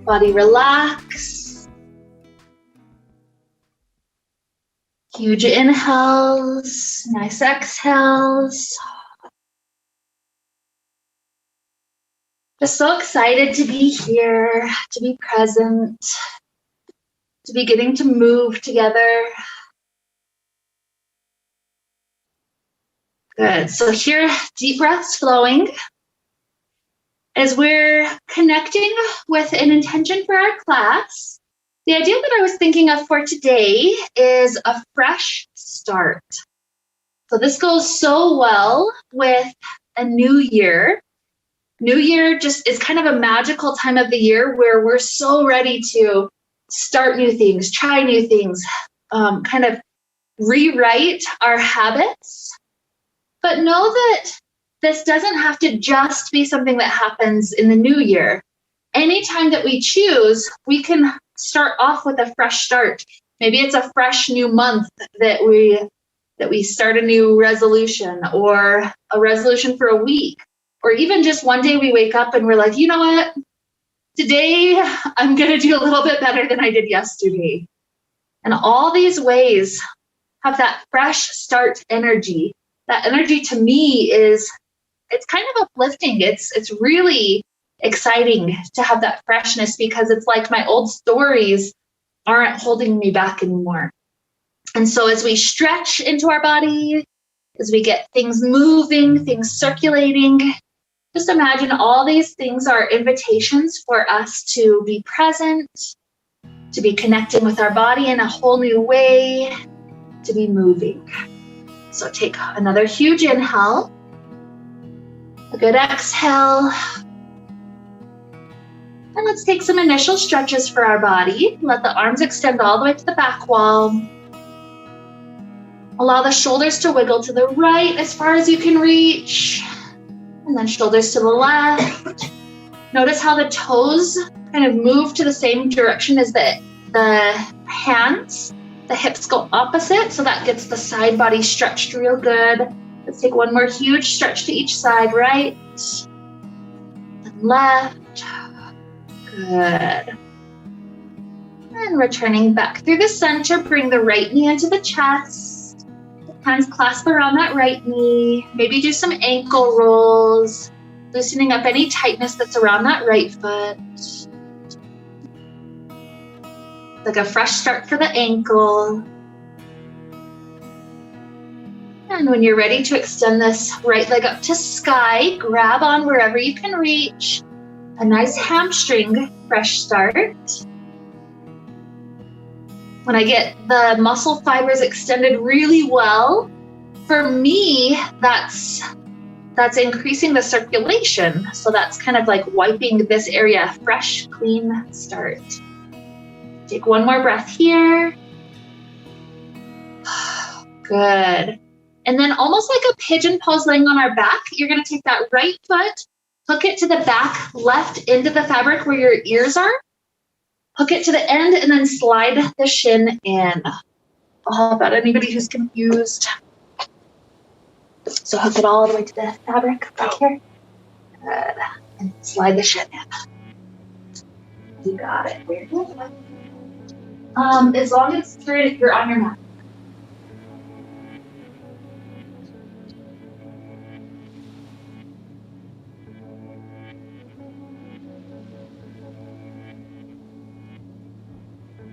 Body relax. Huge inhales, nice exhales. Just so excited to be here, to be present, to be getting to move together. Good. So here, deep breaths flowing. As we're connecting with an intention for our class, the idea that I was thinking of for today is a fresh start. So this goes so well with a new year. New year just is kind of a magical time of the year where we're so ready to start new things, try new things, kind of rewrite our habits. But know that this doesn't have to just be something that happens in the new year. Anytime that we choose, we can start off with a fresh start. Maybe it's a fresh new month that we start a new resolution, or a resolution for a week, or even just one day we wake up and we're like, you know what? Today I'm going to do a little bit better than I did yesterday. And all these ways have that fresh start energy. That energy to me it's kind of uplifting. It's really exciting to have that freshness, because it's like my old stories aren't holding me back anymore. And so as we stretch into our body, as we get things moving, things circulating, just imagine all these things are invitations for us to be present, to be connecting with our body in a whole new way, to be moving. So take another huge inhale, a good exhale. And let's take some initial stretches for our body. Let the arms extend all the way to the back wall. Allow the shoulders to wiggle to the right as far as you can reach. And then shoulders to the left. Notice how the toes kind of move to the same direction as the hands. The hips go opposite, so that gets the side body stretched real good. Let's take one more huge stretch to each side, right and left. Good. And returning back through the center, bring the right knee into the chest. Hands clasp around that right knee. Maybe do some ankle rolls, loosening up any tightness that's around that right foot. Like a fresh start for the ankle. And when you're ready to extend this right leg up to sky, grab on wherever you can reach. A nice hamstring fresh start. When I get the muscle fibers extended really well, for me, that's increasing the circulation. So that's kind of like wiping this area, fresh, clean start. Take one more breath here. Good. And then almost like a pigeon pose laying on our back, you're going to take that right foot, hook it to the back left into the fabric where your ears are. Hook it to the end and then slide the shin in. I'll help out anybody who's confused. So hook it all the way to the fabric back here. Good. And slide the shin in. You got it. Weird. As long as you're on your mat.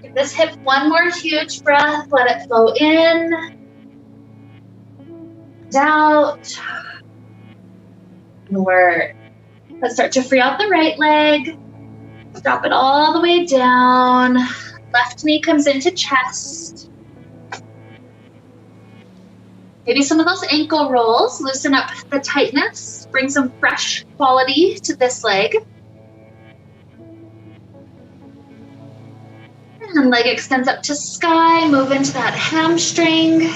Give this hip one more huge breath. Let it flow in and out. Inward. Let's start to free out the right leg. Drop it all the way down. Left knee comes into chest. Maybe some of those ankle rolls. Loosen up the tightness. Bring some fresh quality to this leg. And leg extends up to sky. Move into that hamstring.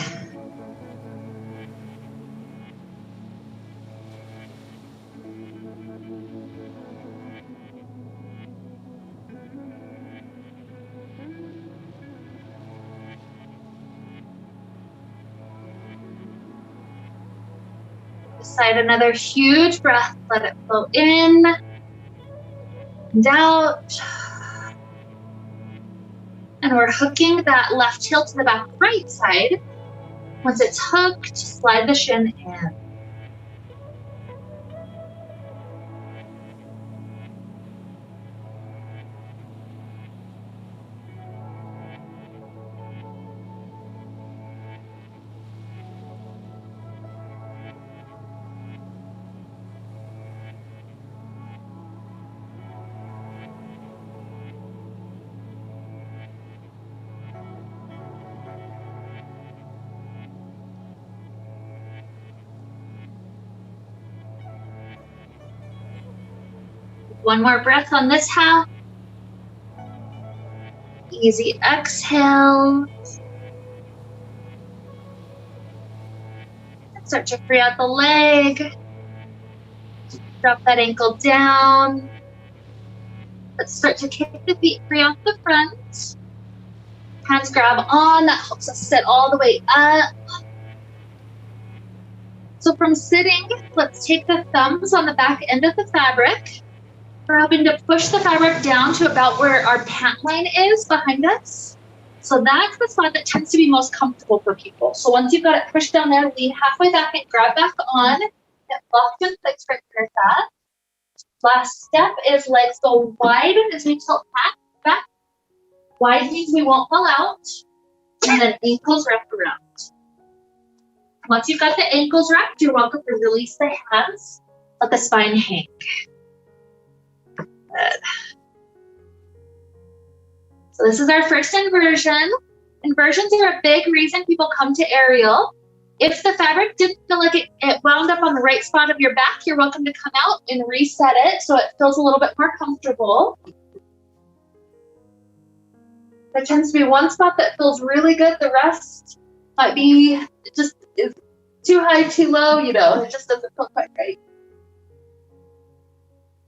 Side, another huge breath. Let it flow in and out. And we're hooking that left heel to the back right side. Once it's hooked, slide the shin in. One more breath on this half. Easy exhale. Start to free out the leg. Drop that ankle down. Let's start to kick the feet free off the front. Hands grab on. That helps us sit all the way up. So from sitting, let's take the thumbs on the back end of the fabric. We're hoping to push the fabric down to about where our pant line is behind us. So that's the spot that tends to be most comfortable for people. So once you've got it pushed down there, lean halfway back and grab back on. Get locked in place right there. That. Last step is legs go wide as we tilt back. Wide means we won't fall out. And then ankles wrap around. Once you've got the ankles wrapped, you're welcome to release the hands. Let the spine hang. Good. So this is our first inversion. Inversions are a big reason people come to aerial. If the fabric didn't feel like it wound up on the right spot of your back, you're welcome to come out and reset it so it feels a little bit more comfortable. There tends to be one spot that feels really good. The rest might be just too high, too low, it just doesn't feel quite right.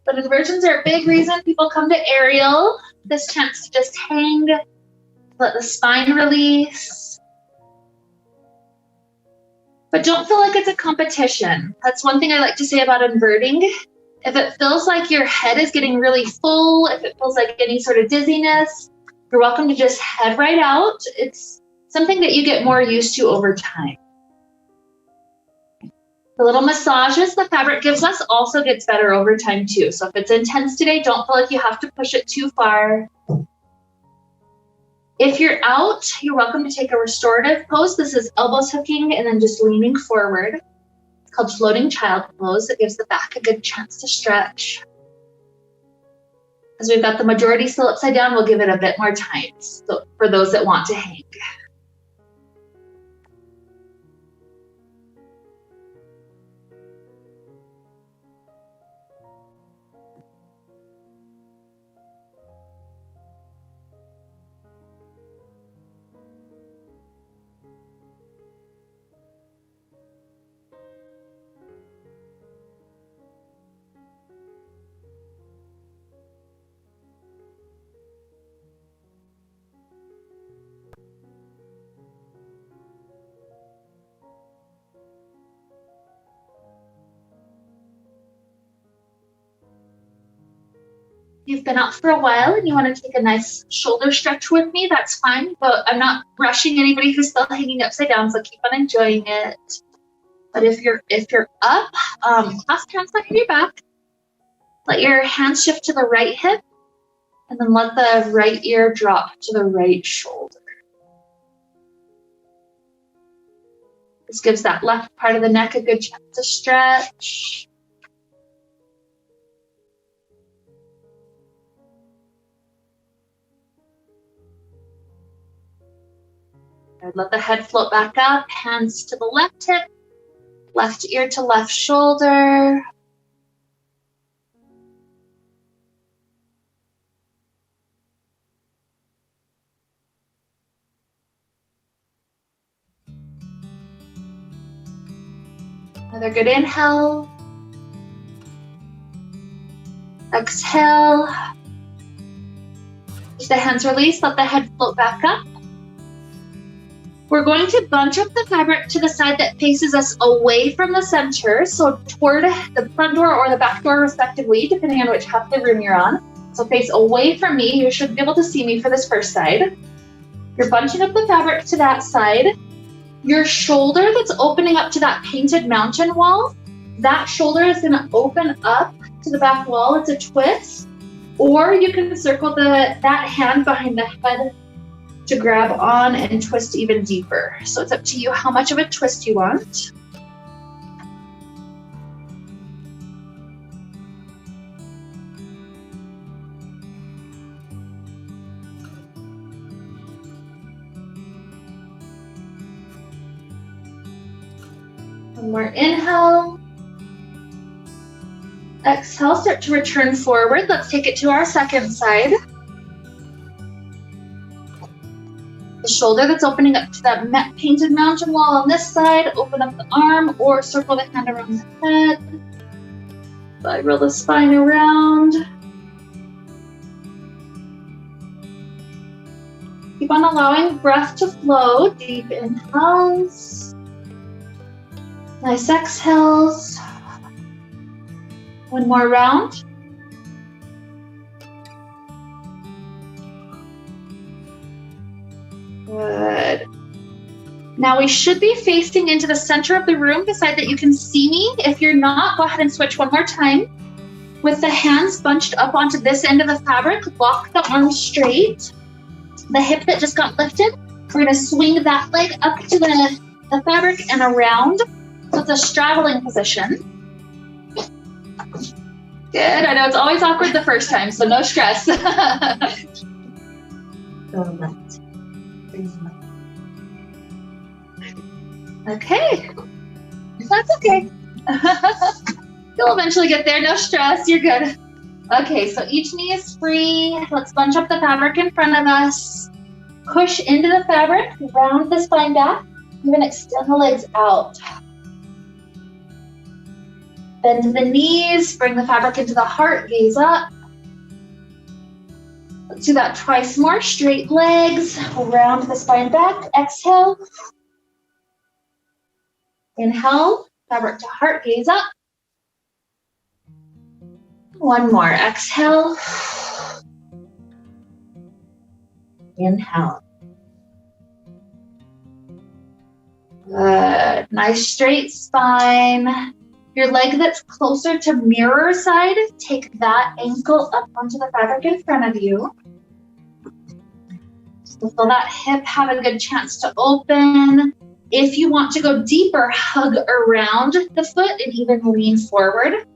But inversions are a big reason people come to aerial. This chance to just hang, let the spine release. But don't feel like it's a competition. That's one thing I like to say about inverting. If it feels like your head is getting really full, if it feels like any sort of dizziness, you're welcome to just head right out. It's something that you get more used to over time. The little massages the fabric gives us also gets better over time too. So if it's intense today, don't feel like you have to push it too far. If you're out, you're welcome to take a restorative pose. This is elbows hooking and then just leaning forward. It's called floating child pose. It gives the back a good chance to stretch. As we've got the majority still upside down, we'll give it a bit more time so for those that want to hang. You've been out for a while and you want to take a nice shoulder stretch with me, that's fine, but I'm not rushing anybody who's still hanging upside down, so keep on enjoying it. But if you're up, clasp hands behind your back. Let your hands shift to the right hip, and then let the right ear drop to the right shoulder. This gives that left part of the neck a good chance to stretch. Let the head float back up, hands to the left hip, left ear to left shoulder. Another good inhale. Exhale. As the hands release, let the head float back up. We're going to bunch up the fabric to the side that faces us away from the center, so toward the front door or the back door respectively, depending on which half of the room you're on. So face away from me. You should be able to see me for this first side. You're bunching up the fabric to that side. Your shoulder that's opening up to that painted mountain wall, that shoulder is going to open up to the back wall. It's a twist. Or you can circle that hand behind the head to grab on and twist even deeper. So it's up to you how much of a twist you want. One more inhale. Exhale, start to return forward. Let's take it to our second side. The shoulder that's opening up to that painted mountain wall on this side, open up the arm or circle the hand around the head. Spiral the spine around. Keep on allowing breath to flow. Deep inhales. Nice exhales. One more round. Good. Now we should be facing into the center of the room, the side that you can see me. If you're not, go ahead and switch one more time. With the hands bunched up onto this end of the fabric, walk the arms straight. The hip that just got lifted, we're going to swing that leg up to the fabric and around. So it's a straddling position. Good. I know it's always awkward the first time, so no stress. Go left. Okay. That's okay. You'll eventually get there. No stress. You're good. Okay, so each knee is free. Let's bunch up the fabric in front of us. Push into the fabric, round the spine back. Even extend the legs out. Bend the knees, bring the fabric into the heart, gaze up. Let's do that twice more. Straight legs, round the spine back. Exhale. Inhale, fabric to heart, gaze up. One more. Exhale. Inhale. Good. Nice straight spine. Your leg that's closer to mirror side, take that ankle up onto the fabric in front of you. So feel that hip have a good chance to open. If you want to go deeper, hug around the foot and even lean forward.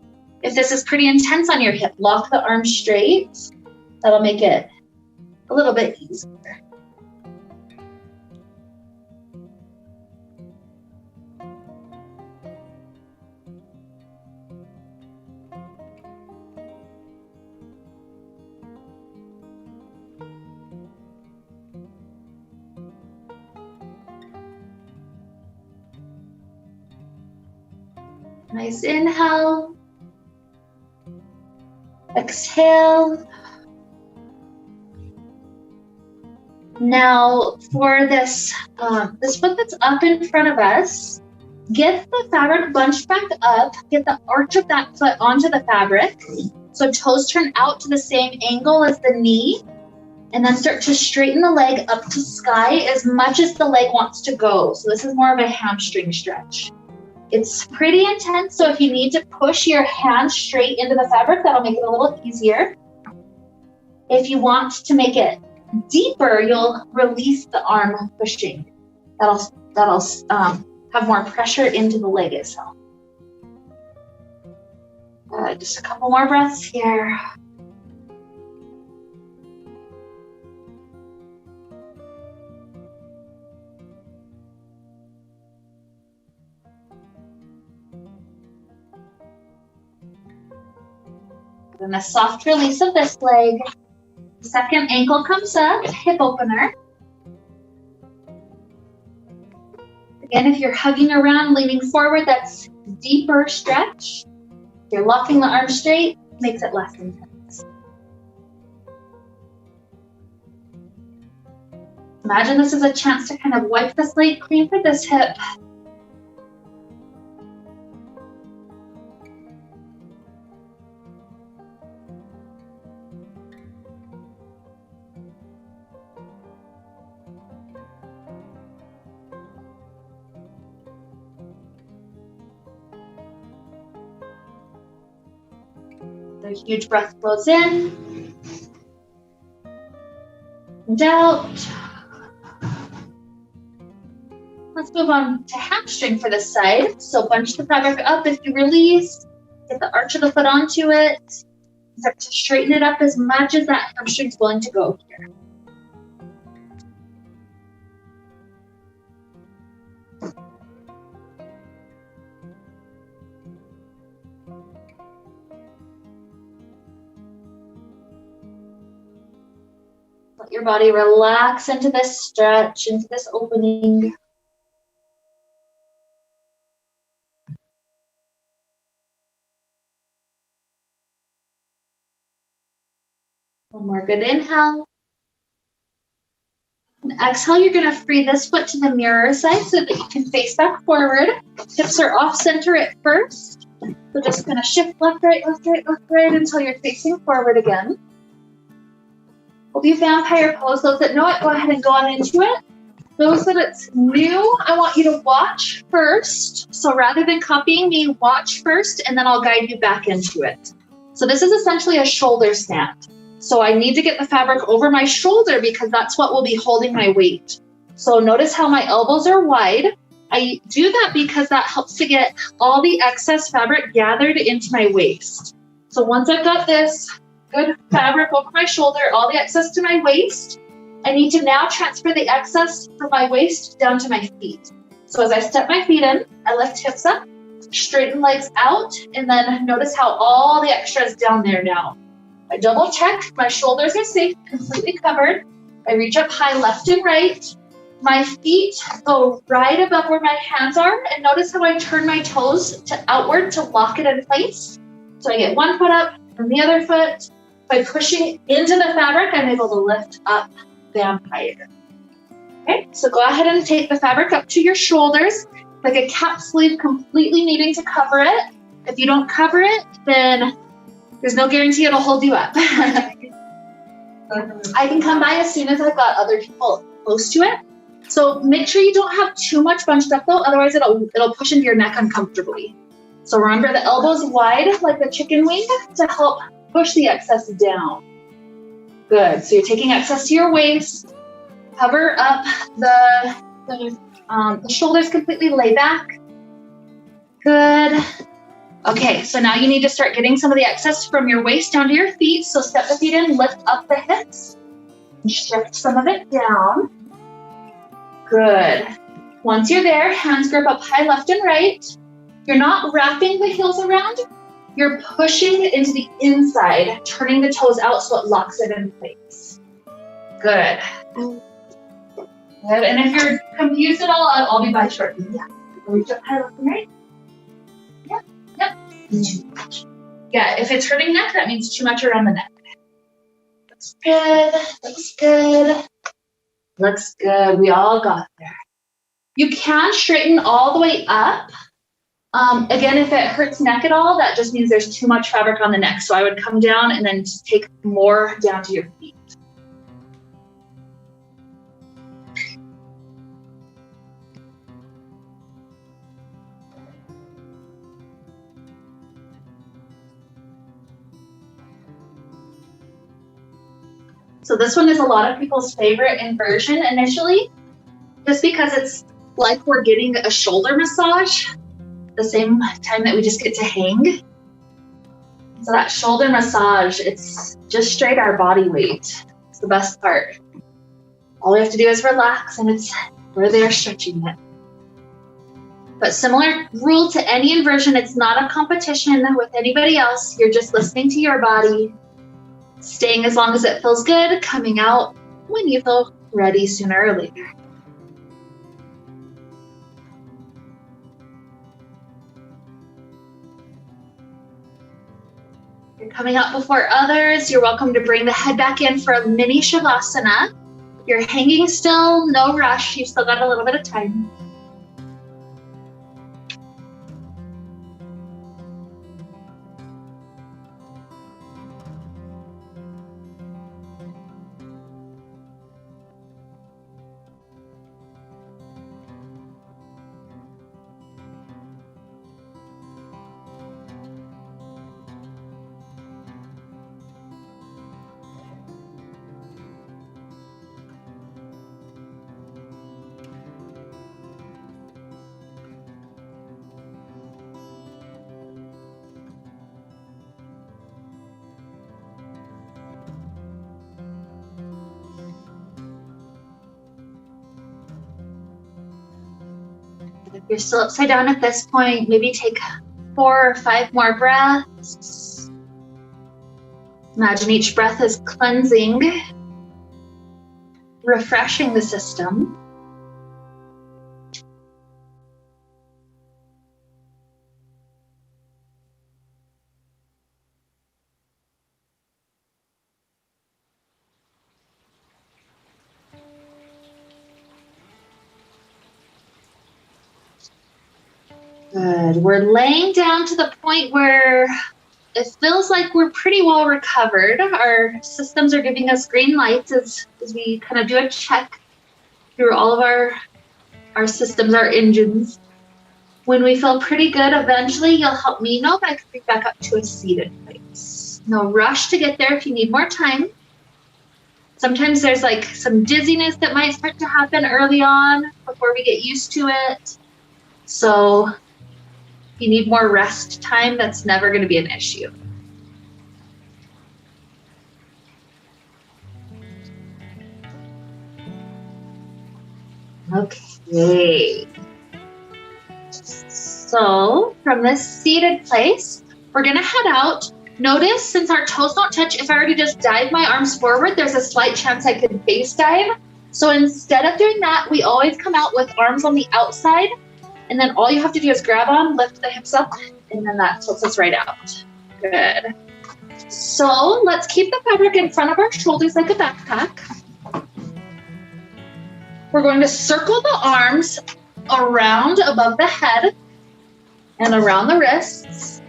If this is pretty intense on your hip, lock the arms straight. That'll make it a little bit easier. Nice inhale. Exhale. Now for this foot that's up in front of us, get the fabric bunched back up, get the arch of that foot onto the fabric. So toes turn out to the same angle as the knee, and then start to straighten the leg up to sky as much as the leg wants to go. So this is more of a hamstring stretch. It's pretty intense, so if you need to push your hands straight into the fabric, that'll make it a little easier. If you want to make it deeper, you'll release the arm pushing. That'll have more pressure into the leg itself. Just a couple more breaths here. And a soft release of this leg. Second ankle comes up, hip opener. Again, if you're hugging around, leaning forward, that's deeper stretch. If you're locking the arm straight, makes it less intense. Imagine this is a chance to kind of wipe the slate clean for this hip. A huge breath flows in and out. Let's move on to hamstring for this side. So bunch the fabric up if you release. Get the arch of the foot onto it. Start to straighten it up as much as that hamstring's willing to go here. Let your body relax into this stretch, into this opening. One more good inhale. And exhale, you're going to free this foot to the mirror side so that you can face back forward. Hips are off center at first. So just going to shift left, right, left, right, left, right until you're facing forward again. We'll do vampire pose. Those that know it, go ahead and go on into it. Those that it's new, I want you to watch first. So rather than copying me, watch first, and then I'll guide you back into it. So this is essentially a shoulder stand. So I need to get the fabric over my shoulder because that's what will be holding my weight. So notice how my elbows are wide. I do that because that helps to get all the excess fabric gathered into my waist. So once I've got this good fabric over my shoulder, all the excess to my waist, I need to now transfer the excess from my waist down to my feet. So as I step my feet in, I lift hips up, straighten legs out, and then notice how all the extra is down there now. I double check, my shoulders are safe, completely covered. I reach up high left and right. My feet go right above where my hands are, and notice how I turn my toes to outward to lock it in place. So I get one foot up and the other foot. By pushing into the fabric, I'm able to lift up vampire. Okay, so go ahead and take the fabric up to your shoulders, like a cap sleeve, completely needing to cover it. If you don't cover it, then there's no guarantee it'll hold you up. I can come by as soon as I've got other people close to it. So make sure you don't have too much bunched up though, otherwise it'll push into your neck uncomfortably. So remember the elbows wide like the chicken wing to help push the excess down. Good, so you're taking excess to your waist. Cover up the shoulders completely, lay back. Good. Okay, so now you need to start getting some of the excess from your waist down to your feet. So step the feet in, lift up the hips, and shift some of it down. Good. Once you're there, hands grip up high left and right. You're not wrapping the heels around. You're pushing into the inside, turning the toes out so it locks it in place. Good. Good. And if you're confused at all, I'll be by shortly. Yeah. Reach up high left and right. Yep. Yep. Too much. Yeah, if it's hurting neck, that means too much around the neck. Looks good. Looks good. Looks good. We all got there. You can straighten all the way up. Again, if it hurts neck at all, that just means there's too much fabric on the neck. So I would come down and then just take more down to your feet. So this one is a lot of people's favorite inversion initially, just because it's like we're getting a shoulder massage the same time that we just get to hang. So that shoulder massage, it's just straight our body weight. It's the best part. All we have to do is relax and we're there stretching it. But similar rule to any inversion, it's not a competition with anybody else. You're just listening to your body, staying as long as it feels good, coming out when you feel ready sooner or later. You're coming out before others. You're welcome to bring the head back in for a mini Shavasana. You're hanging still, no rush. You've still got a little bit of time. If you're still upside down at this point, maybe take 4 or 5 more breaths. Imagine each breath is cleansing, refreshing the system. Good. We're laying down to the point where it feels like we're pretty well recovered. Our systems are giving us green lights as we kind of do a check through all of our systems, our engines. When we feel pretty good, eventually you'll help me know if I can be back up to a seated place. No rush to get there if you need more time. Sometimes there's like some dizziness that might start to happen early on before we get used to it. So if you need more rest time, that's never going to be an issue. Okay. So from this seated place, we're going to head out. Notice, since our toes don't touch, if I were to just dive my arms forward, there's a slight chance I could base dive. So instead of doing that, we always come out with arms on the outside. And then all you have to do is grab on, lift the hips up, and then that tilts us right out. Good. So let's keep the fabric in front of our shoulders like a backpack. We're going to circle the arms around above the head and around the wrists.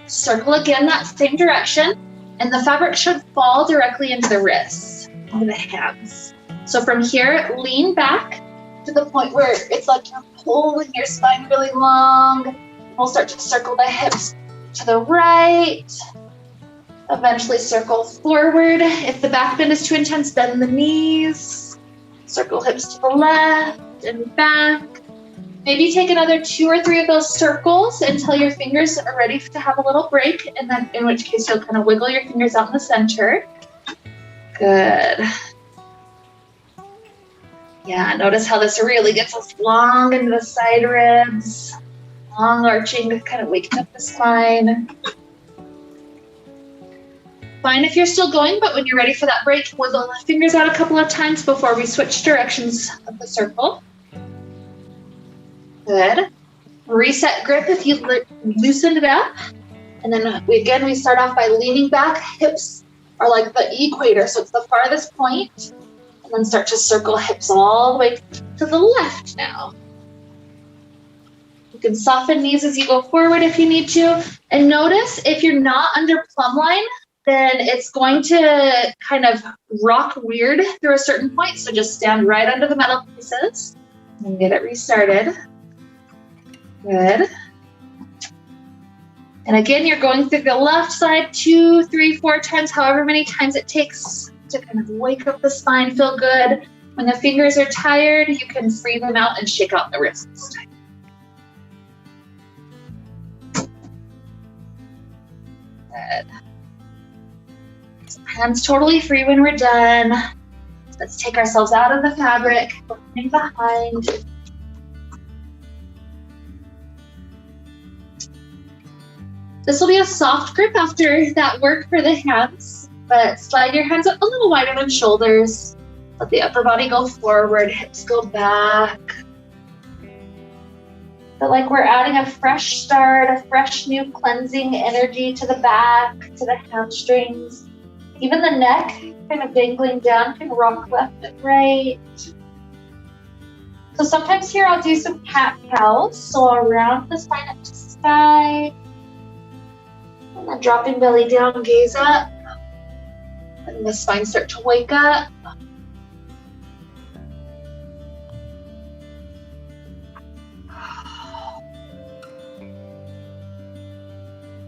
Circle again that same direction, and the fabric should fall directly into the wrists, into the hands. So from here, lean back to the point where it's like you're pulling your spine really long. We'll start to circle the hips to the right. Eventually circle forward. If the back bend is too intense, bend the knees. Circle hips to the left and back. Maybe take another 2 or 3 of those circles until your fingers are ready to have a little break, and then in which case you'll kind of wiggle your fingers out in the center. Good. Yeah, notice how this really gets us long into the side ribs, long arching, kind of waking up the spine. Fine if you're still going, but when you're ready for that break, wiggle the fingers out a couple of times before we switch directions of the circle. Good. Reset grip if you loosened it up. And then we start off by leaning back. Hips are like the equator, so it's the farthest point. And then start to circle hips all the way to the left now. You can soften knees as you go forward if you need to. And notice if you're not under plumb line, then it's going to kind of rock weird through a certain point. So just stand right under the metal pieces and get it restarted. Good. And again, you're going through the left side 2, 3, 4 times, however many times it takes to kind of wake up the spine, feel good. When the fingers are tired, you can free them out and shake out the wrists. Good. Hands totally free when we're done. Let's take ourselves out of the fabric, opening behind. This will be a soft grip after that work for the hands, but slide your hands up a little wider than shoulders. Let the upper body go forward, hips go back. Feel like we're adding a fresh start, a fresh new cleansing energy to the back, to the hamstrings. Even the neck, kind of dangling down, can rock left and right. So sometimes here I'll do some cat-cows, so I'll round the spine up to the side. And then dropping belly down, gaze up. And the spine start to wake up.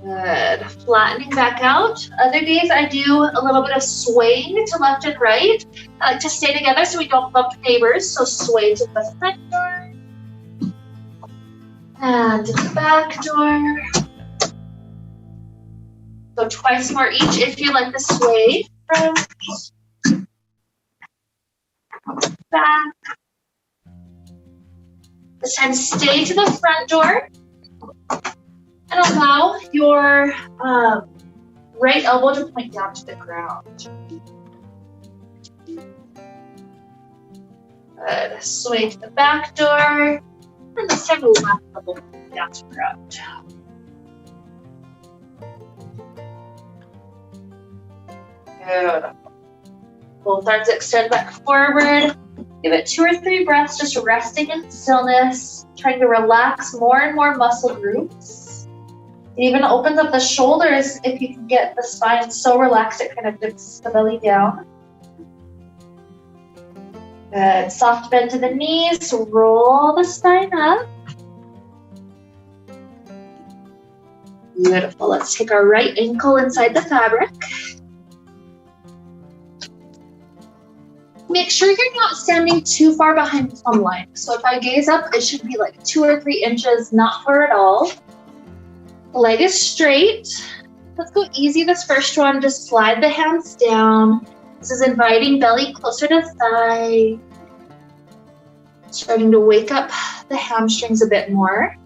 Good. Flattening back out. Other days I do a little bit of swaying to left and right. I like to stay together so we don't bump neighbors. So sway to the front door. And to the back door. So twice more each if you like the sway. Front. Back. This time stay to the front door and allow your right elbow to point down to the ground. Good. Sway to the back door. And this time the left elbow point down to the ground. Beautiful. Both arms extend back forward. Give it 2 or 3 breaths, just resting in stillness, trying to relax more and more muscle groups. It even opens up the shoulders if you can get the spine so relaxed it kind of dips the belly down. Good. Soft bend to the knees, roll the spine up. Beautiful. Let's take our right ankle inside the fabric. Make sure you're not standing too far behind the plumb line. So if I gaze up, it should be like 2 or 3 inches, not far at all. The leg is straight. Let's go easy this first one. Just slide the hands down. This is inviting belly closer to thigh. Starting to wake up the hamstrings a bit more.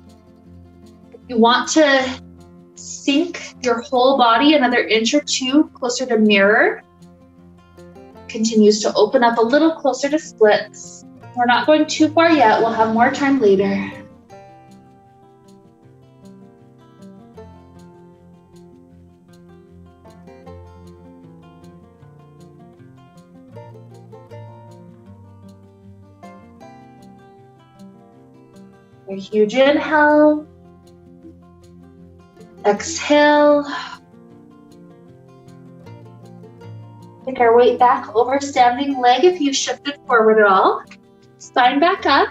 If you want to sink your whole body another inch or 2 closer to mirror, continues to open up a little closer to splits. We're not going too far yet. We'll have more time later. A huge inhale. Exhale. Take our weight back over standing leg if you shifted forward at all. Spine back up.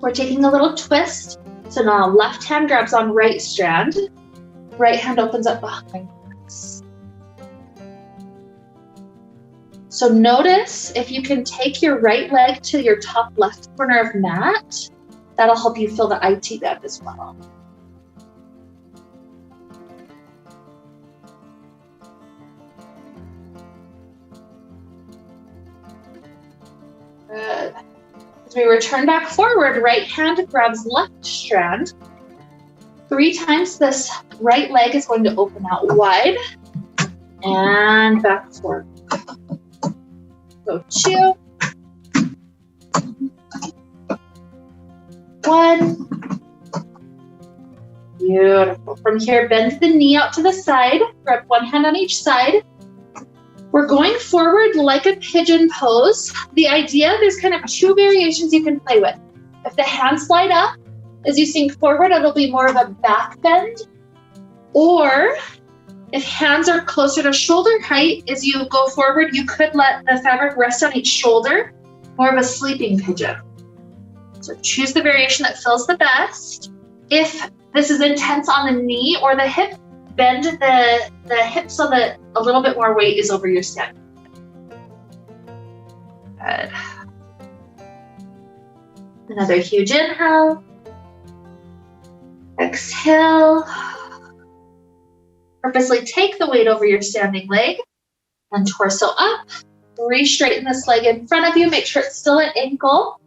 We're taking a little twist. So now left hand grabs on right strand. Right hand opens up behind us. So notice if you can take your right leg to your top left corner of mat. That'll help you feel the IT bend as well. Good. As we return back forward, right hand grabs left strand. 3 times this right leg is going to open out wide and back forward. So 2, 1. Beautiful. From here, bend the knee out to the side. Grab one hand on each side. We're going forward like a pigeon pose. The idea, there's kind of 2 variations you can play with. If the hands slide up, as you sink forward, it'll be more of a back bend. Or if hands are closer to shoulder height, as you go forward, you could let the fabric rest on each shoulder, more of a sleeping pigeon. So choose the variation that feels the best. If this is intense on the knee or the hip, bend the hip so that a little bit more weight is over your stand. Good. Another huge inhale. Exhale. Purposely take the weight over your standing leg and torso up. Re-straighten this leg in front of you. Make sure it's still at ankle.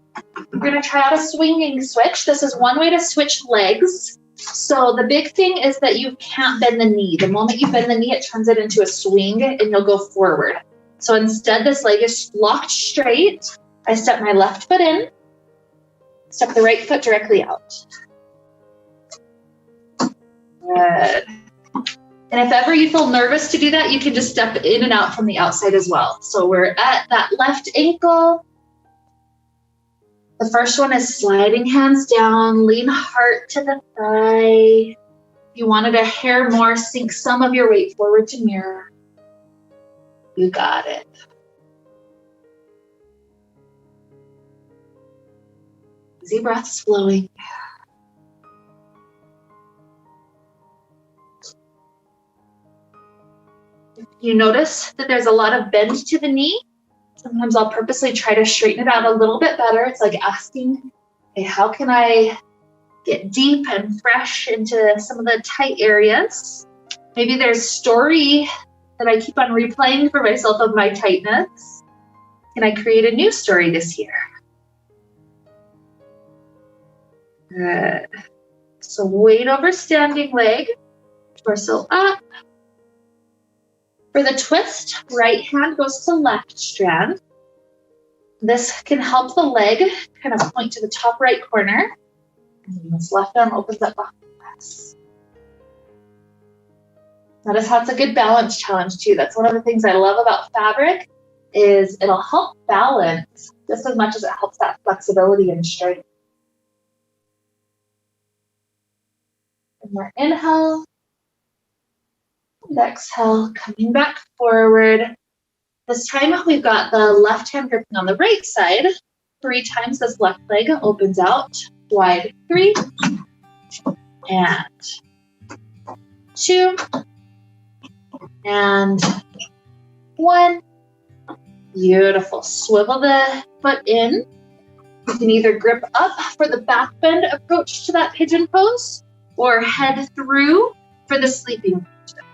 We're going to try out a swinging switch. This is one way to switch legs. So the big thing is that you can't bend the knee. The moment you bend the knee, it turns it into a swing and you'll go forward. So instead, this leg is locked straight. I step my left foot in, step the right foot directly out. Good. And if ever you feel nervous to do that, you can just step in and out from the outside as well. So we're at that left ankle. The first one is sliding hands down, lean heart to the thigh. If you wanted a hair more, sink some of your weight forward to mirror. You got it. Easy breaths flowing. If you notice that there's a lot of bend to the knee, sometimes I'll purposely try to straighten it out a little bit better. It's like asking, okay, how can I get deep and fresh into some of the tight areas? Maybe there's story that I keep on replaying for myself of my tightness. Can I create a new story this year? Good. So weight over standing leg, torso up. For the twist, right hand goes to left strand. This can help the leg kind of point to the top right corner. And this left arm opens up behind us. Notice how it's a good balance challenge too. That's one of the things I love about fabric is it'll help balance just as much as it helps that flexibility and strength. And more inhale and exhale, coming back forward. This time we've got the left hand gripping on the right side. 3 times this left leg opens out wide. 3 and 2 and 1. Beautiful. Swivel the foot in. You can either grip up for the back bend approach to that pigeon pose or head through for the sleeping position.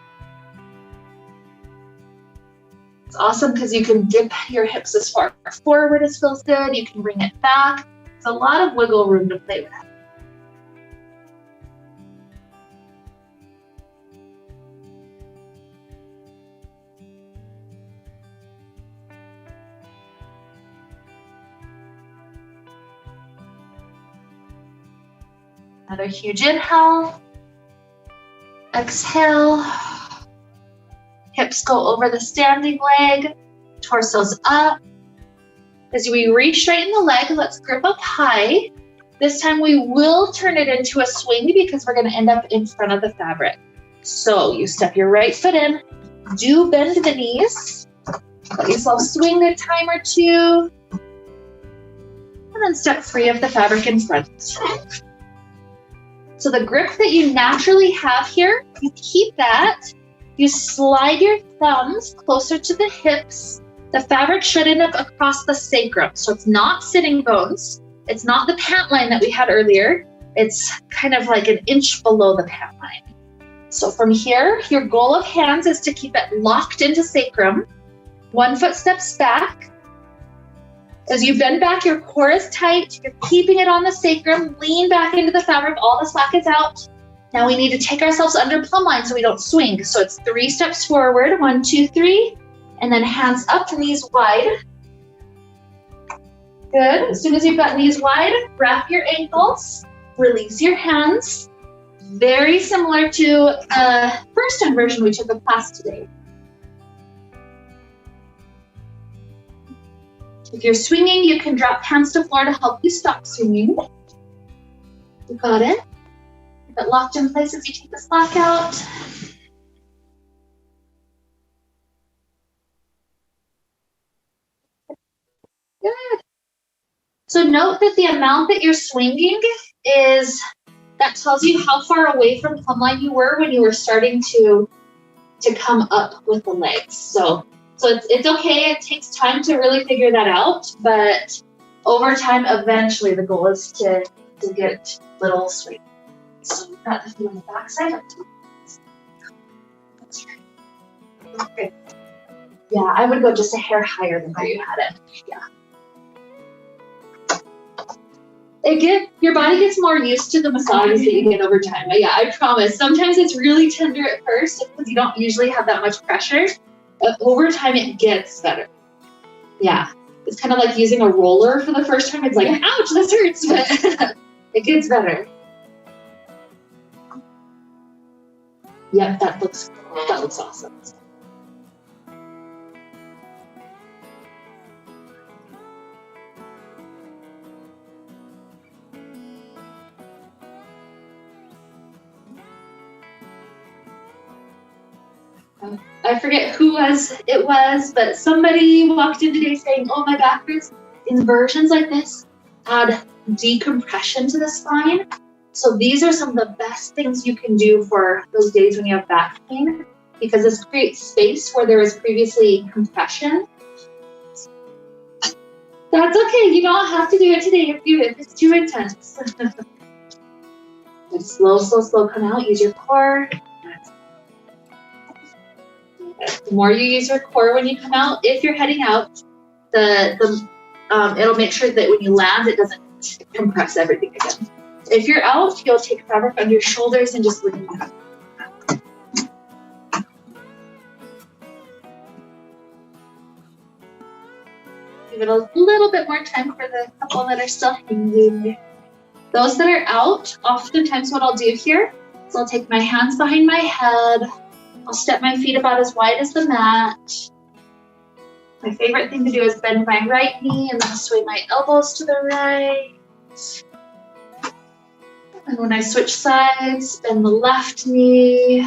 It's awesome because you can dip your hips as far forward as feels good. You can bring it back. It's a lot of wiggle room to play with. Another huge inhale. Exhale. Hips go over the standing leg. Torso's up. As we re-straighten the leg, let's grip up high. This time we will turn it into a swing because we're going to end up in front of the fabric. So you step your right foot in. Do bend the knees. Let yourself swing a time or two. And then step free of the fabric in front. So the grip that you naturally have here, you keep that. You slide your thumbs closer to the hips. The fabric should end up across the sacrum. So it's not sitting bones. It's not the pant line that we had earlier. It's kind of like an inch below the pant line. So from here, your goal of hands is to keep it locked into sacrum. 1 foot steps back. As you bend back, your core is tight. You're keeping it on the sacrum. Lean back into the fabric. All the slack is out. Now we need to take ourselves under plumb line so we don't swing. So it's 3 steps forward. 1, 2, 3. And then hands up, knees wide. Good. As soon as you've got knees wide, wrap your ankles. Release your hands. Very similar to the first inversion we took of class today. If you're swinging, you can drop hands to floor to help you stop swinging. You got it? Keep it locked in place as you take the slack out. Good. So note that the amount that you're swinging that tells you how far away from plumb line you were when you were starting to come up with the legs. So it's okay. It takes time to really figure that out, but over time, eventually, the goal is to get little swing. So we've got the feet on the back side up to that's right. Okay. Yeah, I would go just a hair higher than where you had it. Yeah. Your body gets more used to the massages that you get over time. But yeah, I promise. Sometimes it's really tender at first because you don't usually have that much pressure. But over time, it gets better. Yeah, it's kind of like using a roller for the first time. It's like, ouch, this hurts, but it gets better. Yep, that looks awesome. I forget who it was, but somebody walked in today saying, oh, my back hurts. Inversions like this add decompression to the spine. So these are some of the best things you can do for those days when you have back pain, because this creates space where there was previously compression. That's okay. You don't have to do it today if it's too intense. Just slow, come out. Use your core. The more you use your core when you come out, if you're heading out, it'll make sure that when you land, it doesn't compress everything again. If you're out, you'll take fabric under your shoulders and just lean back. Give it a little bit more time for the couple that are still hanging. Those that are out, oftentimes what I'll do here is I'll take my hands behind my head. I'll step my feet about as wide as the mat. My favorite thing to do is bend my right knee and then sway my elbows to the right. And when I switch sides, bend the left knee.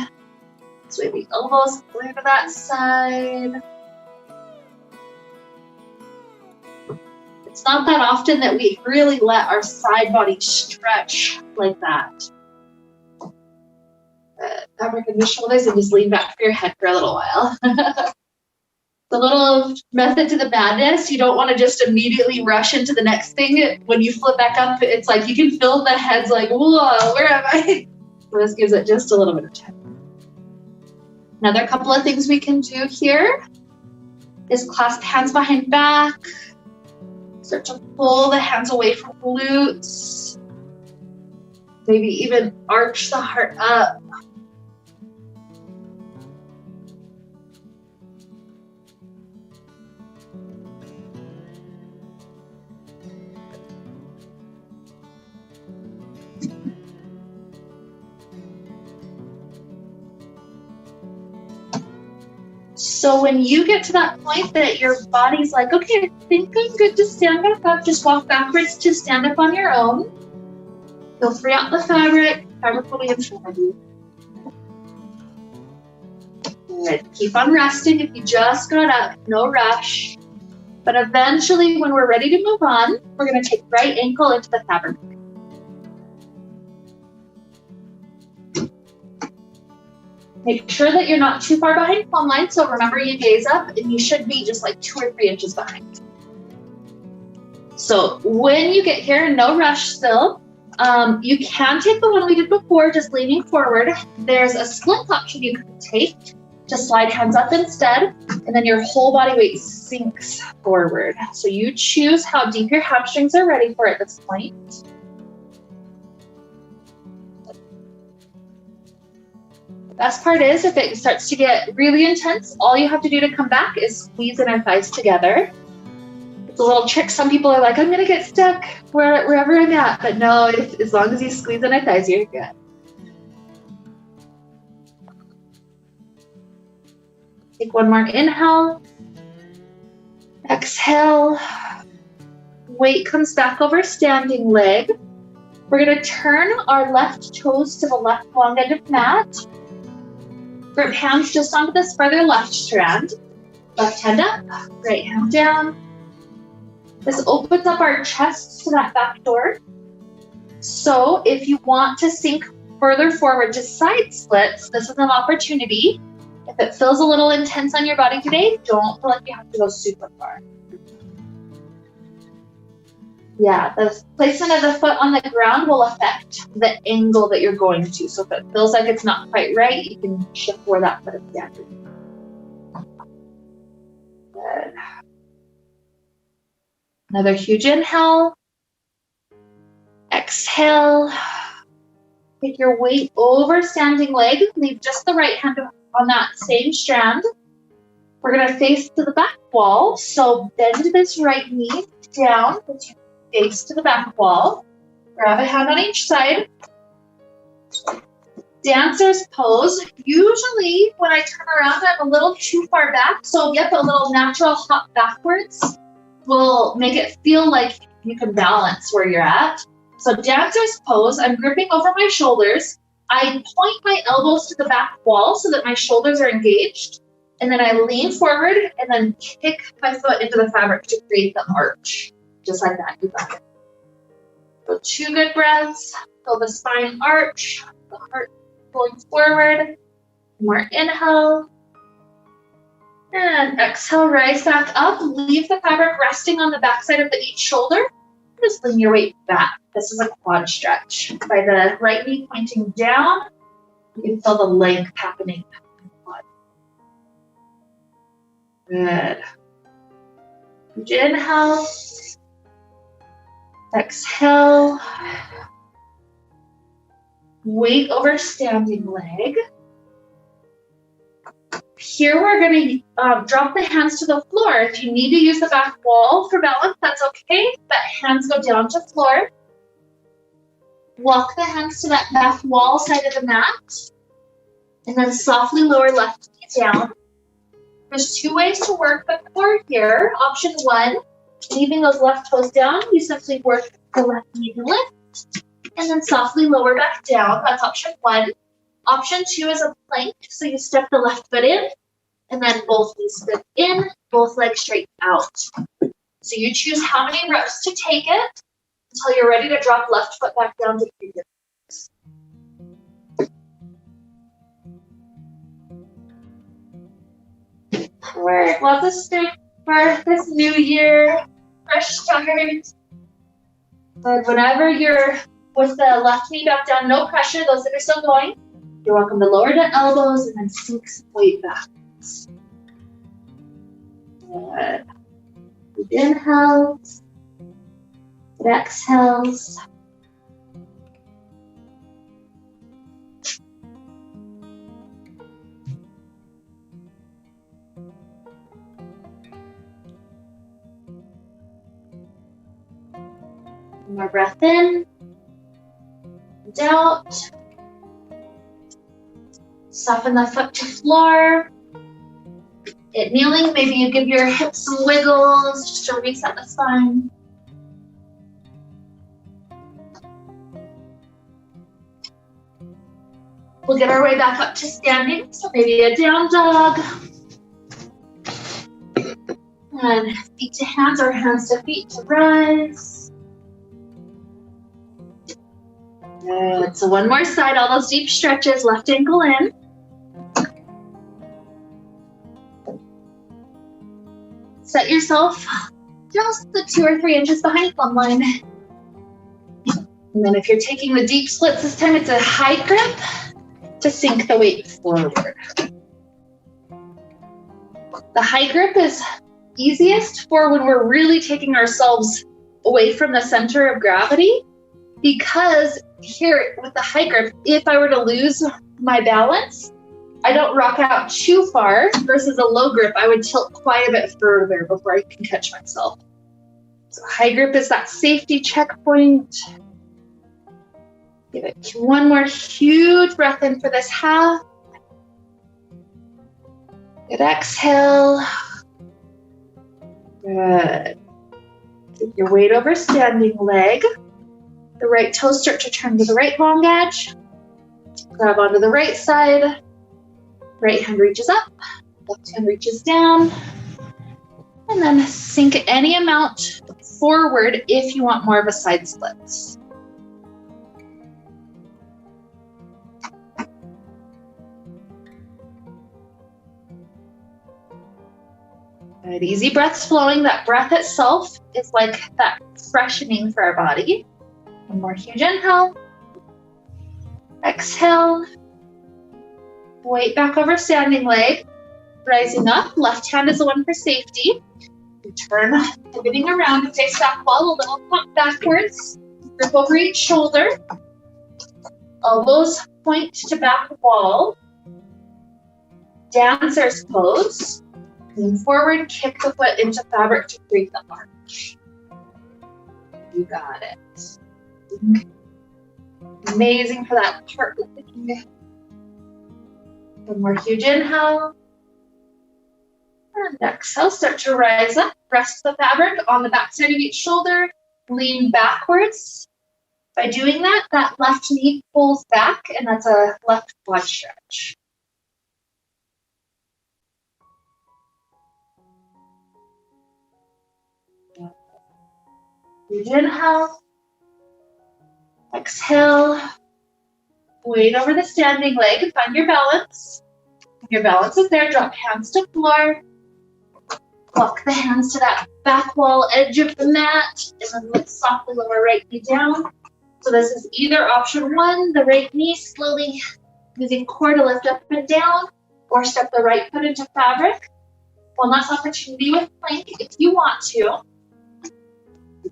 Sway the elbows clear to that side. It's not that often that we really let our side body stretch like that. Fabric in the shoulders and just lean back for your head for a little while. The little method to the madness, you don't want to just immediately rush into the next thing. When you flip back up, it's like you can feel the head's like, whoa, where am I? So this gives it just a little bit of time. Another couple of things we can do here is clasp hands behind back. Start to pull the hands away from glutes. Maybe even arch the heart up. So when you get to that point that your body's like, okay, I think I'm good to stand back up, just walk backwards to stand up on your own. You'll free out the fabric. Fabric will be in front of you. Good. Keep on resting if you just got up, no rush. But eventually when we're ready to move on, we're gonna take right ankle into the fabric. Make sure that you're not too far behind plumb line, so remember you gaze up and you should be just like 2 or 3 inches behind. So when you get here, no rush still. You can take the one we did before, just leaning forward. There's a splint option you can take. Just slide hands up instead, and then your whole body weight sinks forward. So you choose how deep your hamstrings are ready for at this point. The best part is if it starts to get really intense, all you have to do to come back is squeeze in our thighs together. It's a little trick. Some people are like, I'm gonna get stuck wherever I'm at, but no, as long as you squeeze in our thighs, you're good. Take one more inhale. Exhale. Weight comes back over standing leg. We're gonna turn our left toes to the left long end of mat. Grip hands just onto this further left strand. Left hand up, right hand down. This opens up our chest to that back door. So if you want to sink further forward to side splits, this is an opportunity. If it feels a little intense on your body today, don't feel like you have to go super far. Yeah, the placement of the foot on the ground will affect the angle that you're going to. So if it feels like it's not quite right, you can shift where that foot is standing. Good. Another huge inhale. Exhale. Take your weight over standing leg. Leave just the right hand on that same strand. We're going to face to the back wall. So bend this right knee down as you face to the back wall. Grab a hand on each side. Dancer's pose. Usually when I turn around, I'm a little too far back. So yep, a little natural hop backwards will make it feel like you can balance where you're at. So dancer's pose, I'm gripping over my shoulders. I point my elbows to the back wall so that my shoulders are engaged. And then I lean forward and then kick my foot into the fabric to create the arch. Just like that, you got it. So 2 good breaths, feel the spine arch, the heart pulling forward. More inhale. And exhale, rise back up. Leave the fabric resting on the backside of each shoulder. Just lean your weight back. This is a quad stretch. By the right knee pointing down, you can feel the length happening in the quad. Good. Huge inhale. Exhale. weight over standing leg. Here we're going to drop the hands to the floor. If you need to use the back wall for balance, that's okay, but hands go down to floor. Walk the hands to that back wall side of the mat, and then softly lower left knee down. There's two ways to work the core here. Option one, leaving those left toes down, you simply work the left knee to lift, and then softly lower back down. That's option one. Option two is a plank, so you step the left foot in, and then both knees step in, both legs straight out. So you choose how many reps to take it until you're ready to drop left foot back down to fingertips. All right, lots of strength for this new year, fresh start. But whenever you're with the left knee back down, no pressure, those that are still going, you're welcome to lower the elbows and then sink some weight back. Good. Good inhales. Good exhales. One more breath in and out. Soften the foot to floor. At kneeling, maybe you give your hips some wiggles just to reset the spine. We'll get our way back up to standing, so maybe a down dog. And feet to hands or hands to feet to rise. Good. So one more side, all those deep stretches, left ankle in. Set yourself just the 2 or 3 inches behind plumb line. And then if you're taking the deep splits this time, it's a high grip to sink the weight forward. The high grip is easiest for when we're really taking ourselves away from the center of gravity, because here with the high grip, if I were to lose my balance, I don't rock out too far, versus a low grip, I would tilt quite a bit further before I can catch myself. So high grip is that safety checkpoint. Give it one more huge breath in for this half. Good exhale. Good. Take your weight over standing leg. The right toes start to turn to the right long edge. Grab onto the right side. Right hand reaches up, left hand reaches down, and then sink any amount forward if you want more of a side split. Good, easy breaths flowing. That breath itself is like that freshening for our body. One more huge inhale. Exhale. Weight back over standing leg. Rising up. Left hand is the one for safety. You turn, pivoting around and face back wall. A little pump backwards. Grip over each shoulder. Elbows point to back wall. Dancer's pose. Lean forward, kick the foot into fabric to create the arch. You got it. Amazing for that part lifting. One more huge inhale. And exhale, start to rise up. Rest the fabric on the back side of each shoulder. Lean backwards. By doing that, that left knee pulls back, and that's a left quad stretch. Huge inhale. Exhale. Weight over the standing leg and find your balance. If your balance is there, drop hands to floor. Walk the hands to that back wall edge of the mat, and then lift softly lower right knee down. So this is either option one, the right knee slowly using core to lift up and down, or step the right foot into fabric. One last opportunity with plank if you want to.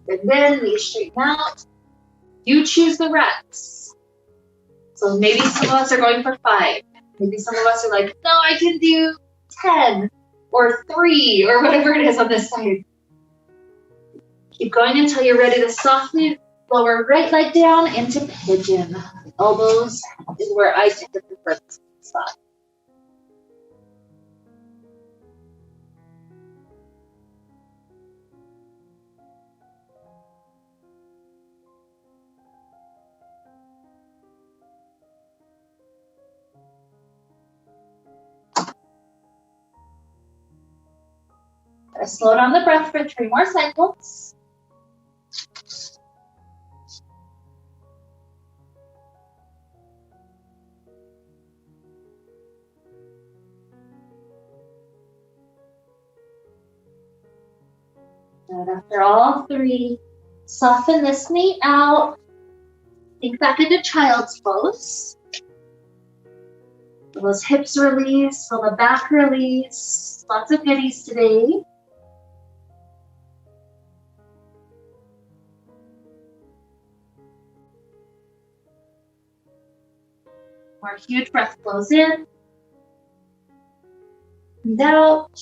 And then knees straighten out. You choose the reps. So maybe some of us are going for 5. Maybe some of us are like, no, I can do 10 or 3 or whatever it is on this side. Keep going until you're ready to softly lower right leg down into pigeon. Elbows is where I tend to prefer this spot. Slow down the breath for 3 more cycles. And after all 3, soften this knee out. Sink back into child's pose. Feel those hips release, feel the back release. Lots of goodies today. More huge breath flows in and out.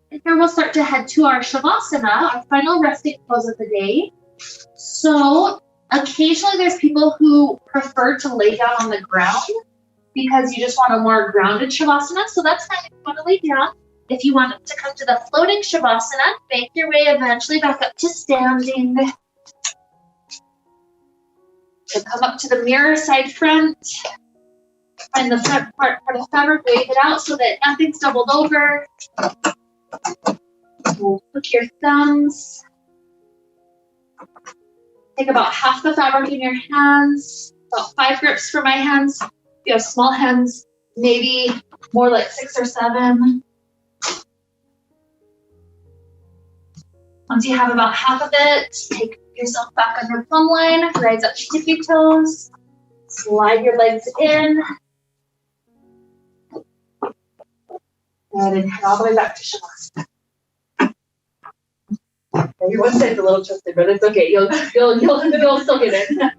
And here we'll start to head to our Shavasana, our final resting pose of the day. So occasionally there's people who prefer to lay down on the ground because you just want a more grounded Shavasana. So that's fine if you want to lay down. If you want to come to the floating Shavasana, make your way eventually back up to standing. So come up to the mirror side front. Find the front part of the fabric, wave it out so that nothing's doubled over. We'll hook your thumbs. Take about half the fabric in your hands, about 5 grips for my hands. If you have small hands, maybe more like 6 or 7. Once you have about half of it, take yourself back on your plumb line, rise up to tippy toes, slide your legs in, and then head all the way back to Shavasana. Your one side's a little twisted, but it's okay. You'll still get it.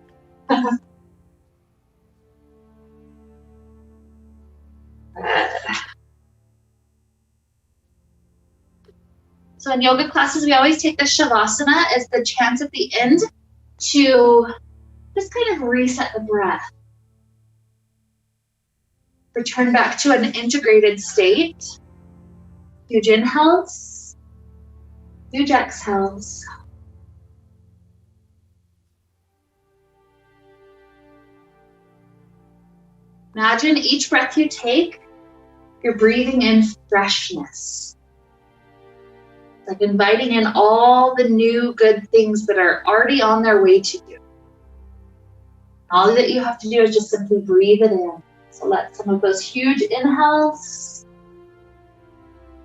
So in yoga classes, we always take the Shavasana as the chance at the end to just kind of reset the breath. Return back to an integrated state. Huge inhales, huge exhales. Imagine each breath you take, you're breathing in freshness. Like inviting in all the new good things that are already on their way to you. All that you have to do is just simply breathe it in. So let some of those huge inhales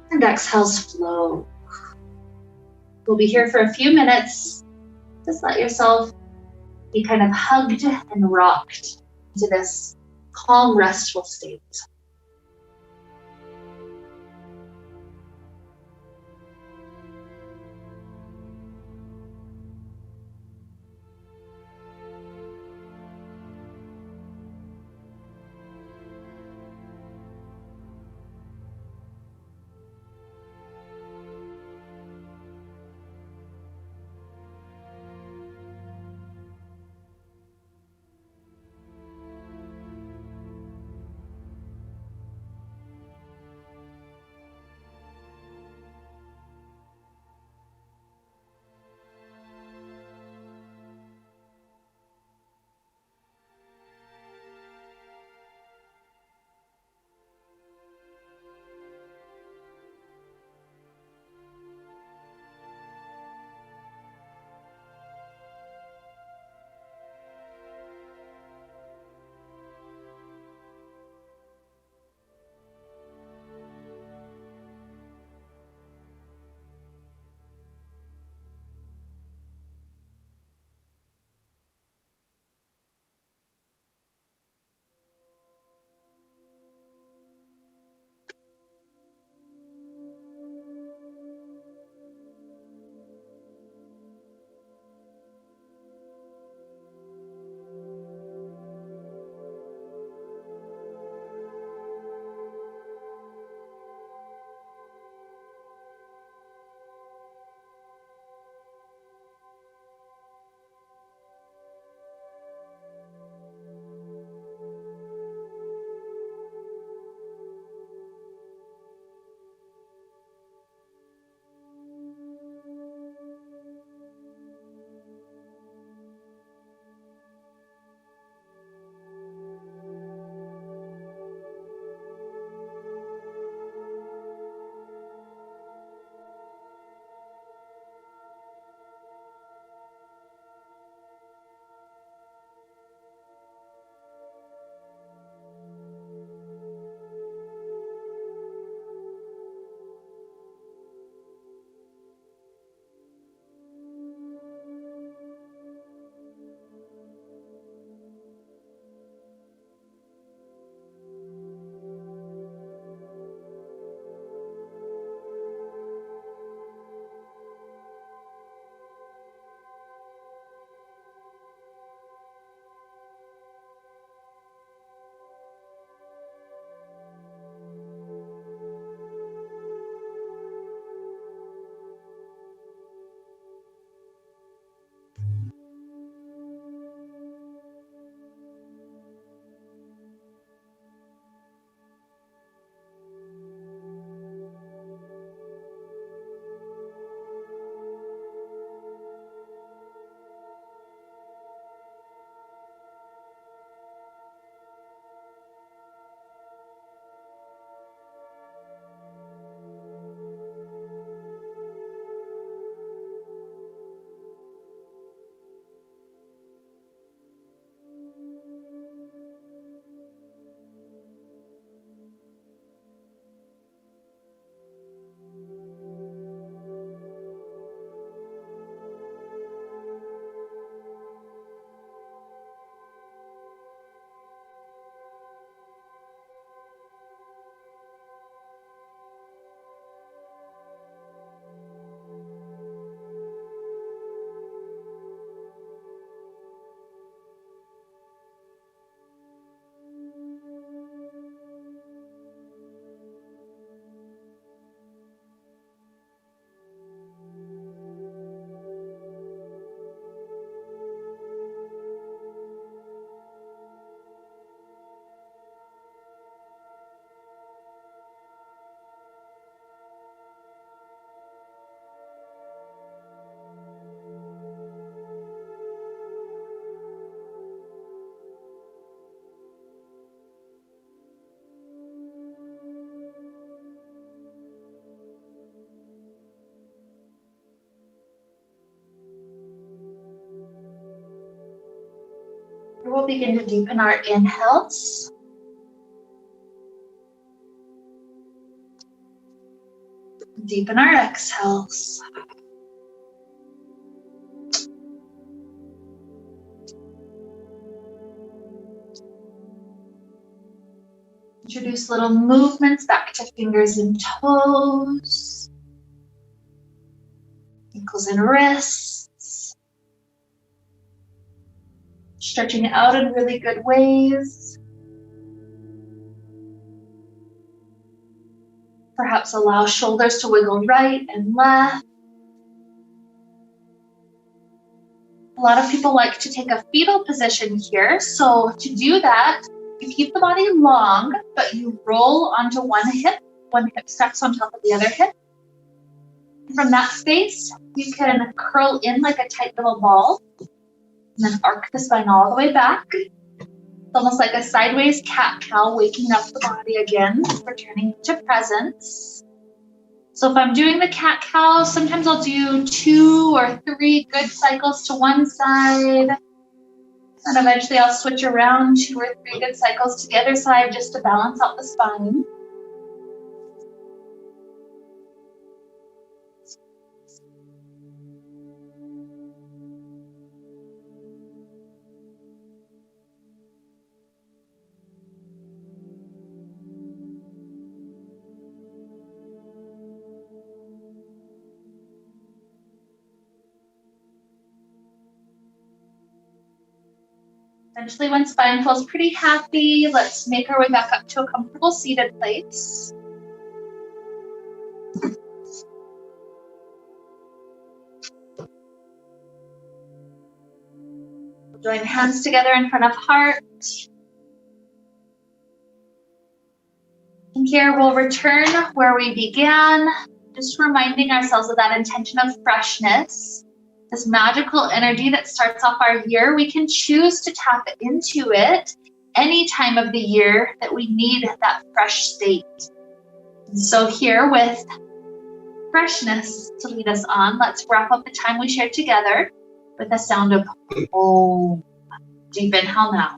and exhales flow. We'll be here for a few minutes. Just let yourself be kind of hugged and rocked into this calm, restful state. we'll begin to deepen our inhales. Deepen our exhales. Introduce little movements back to fingers and toes, ankles and wrists, stretching out in really good ways. Perhaps allow shoulders to wiggle right and left. A lot of people like to take a fetal position here, so to do that, you keep the body long, but you roll onto one hip stacks on top of the other hip. From that space, you can curl in like a tight little ball, and then arc the spine all the way back. It's almost like a sideways cat-cow, waking up the body again, returning to presence. So if I'm doing the cat-cow, sometimes I'll do 2 or 3 good cycles to one side. And eventually I'll switch around 2 or 3 good cycles to the other side just to balance out the spine. Eventually, when spine feels pretty happy, let's make our way back up to a comfortable seated place. Join hands together in front of heart. And here we'll return where we began, just reminding ourselves of that intention of freshness. This magical energy that starts off our year, we can choose to tap into it any time of the year that we need that fresh state. And so here with freshness to lead us on, let's wrap up the time we shared together with the sound of Om. Deep inhale now.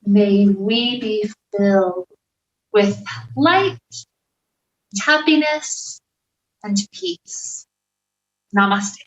May we be filled with light, happiness, and peace. Namaste.